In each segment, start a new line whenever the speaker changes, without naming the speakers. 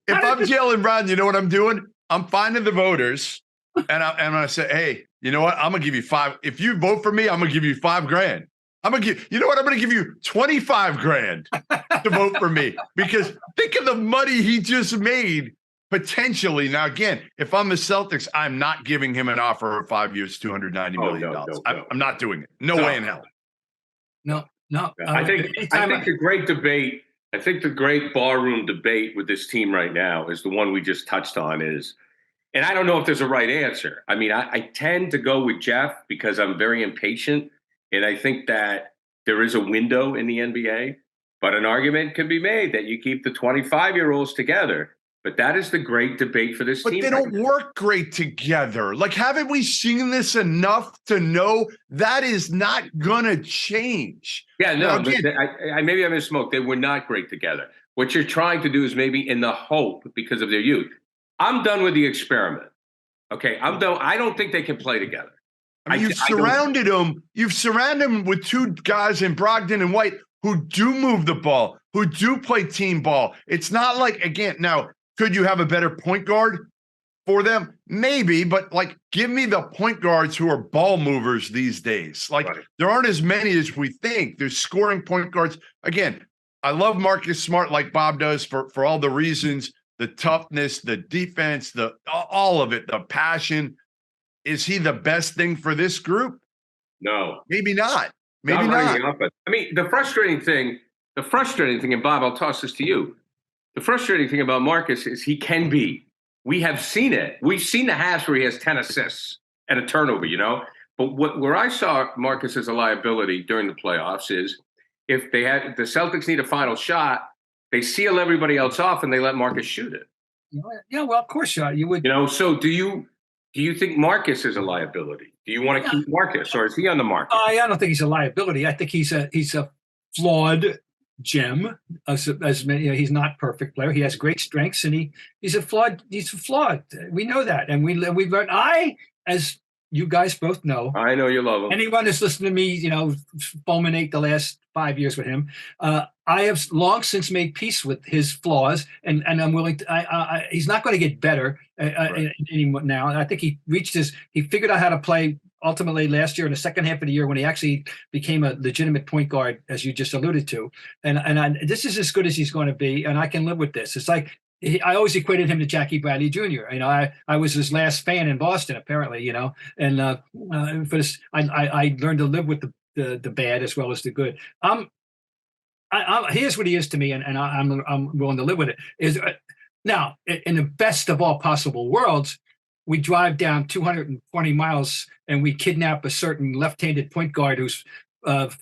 if I'm Jaylen Brown, you know what I'm doing? I'm finding the voters, and I'm gonna say, hey, you know what? I'm gonna give you $5. If you vote for me, I'm gonna give you $5,000. I'm gonna give. You know what? I'm gonna give you $25,000 to vote for me, because think of the money he just made potentially. Now, again, if I'm the Celtics, I'm not giving him an offer of 5 years, $290 million.
No.
I'm not doing it. No way in hell.
No.
I think the great debate. I think the great barroom debate with this team right now is the one we just touched on. And I don't know if there's a right answer. I mean, I tend to go with Jeff because I'm very impatient, and I think that there is a window in the NBA. But an argument can be made that you keep the 25-year-olds together. But that is the great debate for this team.
But they don't work great together. Like, haven't we seen this enough to know that is not gonna change?
Yeah, no, maybe I misspoke. They were not great together. What you're trying to do is maybe in the hope because of their youth. I'm done with the experiment. Okay, I'm done. I don't think they can play together.
I mean, you've surrounded them with two guys in Brogdon and White who do move the ball, who do play team ball. It's not like, again, now, could you have a better point guard for them? Maybe, but like, give me the point guards who are ball movers these days. Like, there aren't as many as we think. There's scoring point guards. Again, I love Marcus Smart like Bob does for all the reasons, the toughness, the defense, all of it, the passion. Is he the best thing for this group?
No.
Maybe not. Maybe not.
I mean, the frustrating thing, and Bob, I'll toss this to you. The frustrating thing about Marcus is he can be. We have seen it. We've seen the halves where he has 10 assists and a turnover, you know? But where I saw Marcus as a liability during the playoffs is if the Celtics need a final shot, they seal everybody else off and they let Marcus shoot it.
Yeah, well, of course you would.
You know, so do you think Marcus is a liability? Do you want to keep Marcus, or is he on the market?
I don't think he's a liability. I think he's a flawed gem. He's not a perfect player. He has great strengths, and he's a flawed. We know that, and we've learned. As you guys both know,
I know you love him.
Anyone that's listened to me, fulminate the last 5 years with him. I have long since made peace with his flaws, and I'm willing to. He's not going to get better anymore now. I think he figured out how to play ultimately last year in the second half of the year when he actually became a legitimate point guard, as you just alluded to. And this is as good as he's going to be, and I can live with this. It's like I always equated him to Jackie Bradley Jr. I was his last fan in Boston, apparently. And for this, I learned to live with the bad as well as the good. Here's what he is to me, and I'm willing to live with it. Now, in the best of all possible worlds, we drive down 220 miles and we kidnap a certain left-handed point guard whose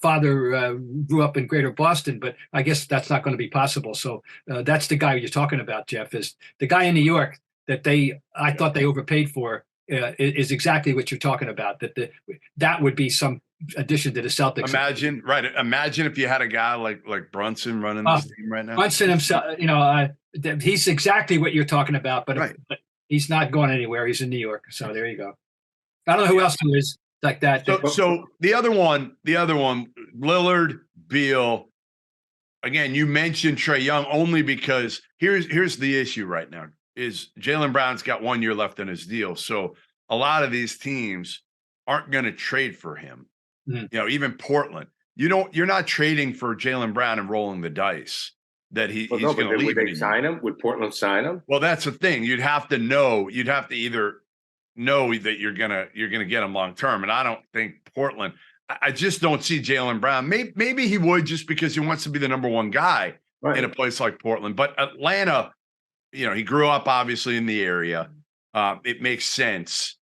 father grew up in Greater Boston, but I guess that's not going to be possible. So that's the guy you're talking about, Jeff, is the guy in New York that I thought they overpaid for is exactly what you're talking about. That would be some addition to the Celtics.
Imagine if you had a guy like Brunson running this team right now.
Brunson himself, he's exactly what you're talking about, but he's not going anywhere. He's in New York. So there you go. I don't know who else is like that.
So the other one, Lillard, Beal. Again, you mentioned Trae Young only because here's the issue right now is Jaylen Brown's got 1 year left in his deal. So a lot of these teams aren't going to trade for him. Mm-hmm. Even Portland. You're not trading for Jaylen Brown and rolling the dice that he's going to leave.
Would they sign him? Would Portland sign him?
Well, that's the thing. You'd have to either know that you're gonna get him long term, and I don't think Portland. I just don't see Jaylen Brown. Maybe he would just because he wants to be the number one guy in a place like Portland. But Atlanta, he grew up obviously in the area. It makes sense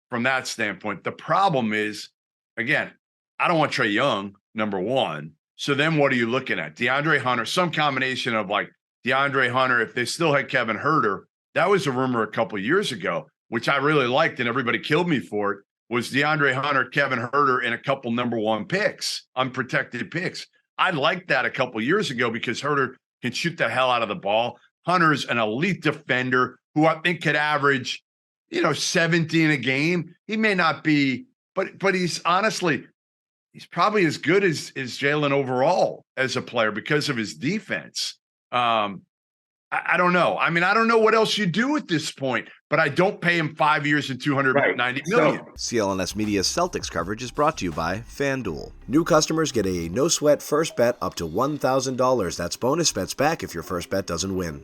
from that standpoint. The problem is, again, I don't want Trae Young, number one. So then what are you looking at? DeAndre Hunter, some combination of like DeAndre Hunter, if they still had Kevin Huerter, that was a rumor a couple of years ago, which I really liked and everybody killed me for it, was DeAndre Hunter, Kevin Huerter, and a couple number one picks, unprotected picks. I liked that a couple of years ago because Huerter can shoot the hell out of the ball. Hunter's an elite defender who I think could average, 17 a game. He may not be, but he's honestly, he's probably as good as Jaylen overall as a player because of his defense. I don't know. I mean, I don't know what else you do at this point, but I don't pay him 5 years and $290 million.
CLNS Media's Celtics coverage is brought to you by FanDuel. New customers get a no-sweat first bet up to $1,000. That's bonus bets back if your first bet doesn't win.